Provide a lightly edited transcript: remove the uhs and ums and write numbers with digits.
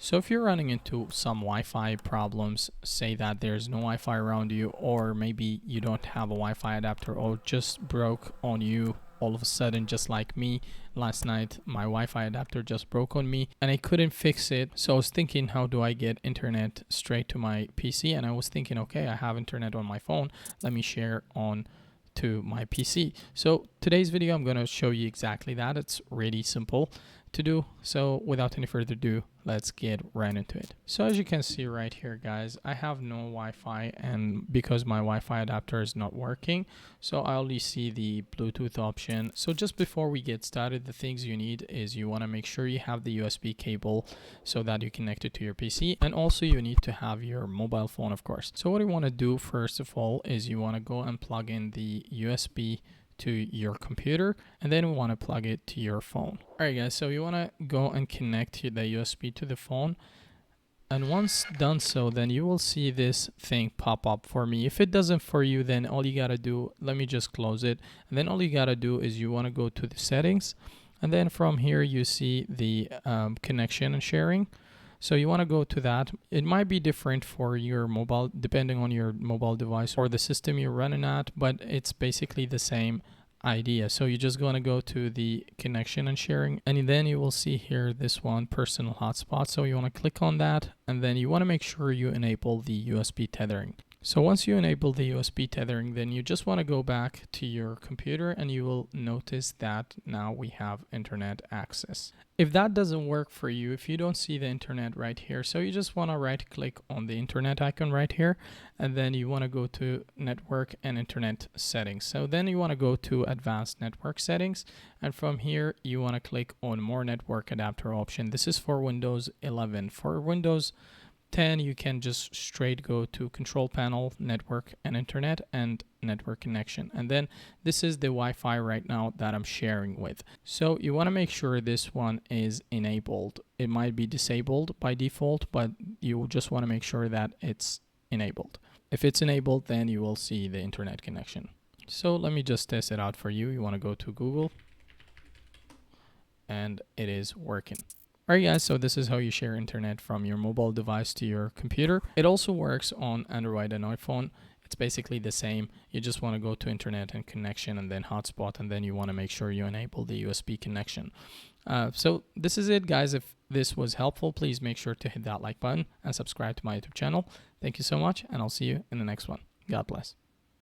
So if you're running into some Wi-Fi problems, say that there's no Wi-Fi around you, or maybe you don't have a Wi-Fi adapter, or just broke on you all of a sudden, just like me last night, my Wi-Fi adapter just broke on me and I couldn't fix it. So I was thinking, how do I get internet straight to my PC? And I was thinking, okay, I have internet on my phone. Let me share on to my PC. So today's video, I'm going to show you exactly that. It's really simple to do. So without any further ado, let's get right into it. So as you can see right here, guys, I have no Wi-Fi, and because my Wi-Fi adapter is not working, so I only see the Bluetooth option. So just before we get started, the things you need is you want to make sure you have the USB cable so that you connect it to your PC, and also you need to have your mobile phone, of course. So what you want to do first of all is you want to go and plug in the USB to your computer, and then we want to plug it to your phone. All right, guys, so you want to go and connect the USB to the phone, and once done so, then you will see this thing pop up for me. If it doesn't for you, then all you gotta do, let me just close it, and then all you gotta do is you want to go to the settings, and then from here you see the connection and sharing. So you want to go to that. It might be different for your mobile, depending on your mobile device or the system you're running at, but it's basically the same idea. So you're just going to go to the connection and sharing, and then you will see here this one, personal hotspot. So you want to click on that, and then you want to make sure you enable the USB tethering. So once you enable the USB tethering, then you just want to go back to your computer, and you will notice that now we have internet access. If that doesn't work for you, if you don't see the internet right here, so you just want to right click on the internet icon right here, and then you want to go to network and internet settings. So then you want to go to advanced network settings, and from here you want to click on more network adapter option. This is for Windows 11. For Windows 10, you can just straight go to control panel, network and internet, and network connection. And then this is the Wi-Fi right now that I'm sharing with. So you want to make sure this one is enabled. It might be disabled by default, but you just want to make sure that it's enabled. If it's enabled, then you will see the internet connection. So let me just test it out for you. You want to go to Google, and it is working. Alright guys, so this is how you share internet from your mobile device to your computer. It also works on Android and iPhone. It's basically the same. You just want to go to internet and connection, and then hotspot, and then you want to make sure you enable the USB connection. So this is it, guys. If this was helpful, please make sure to hit that like button and subscribe to my YouTube channel. Thank you so much, and I'll see you in the next one. God bless.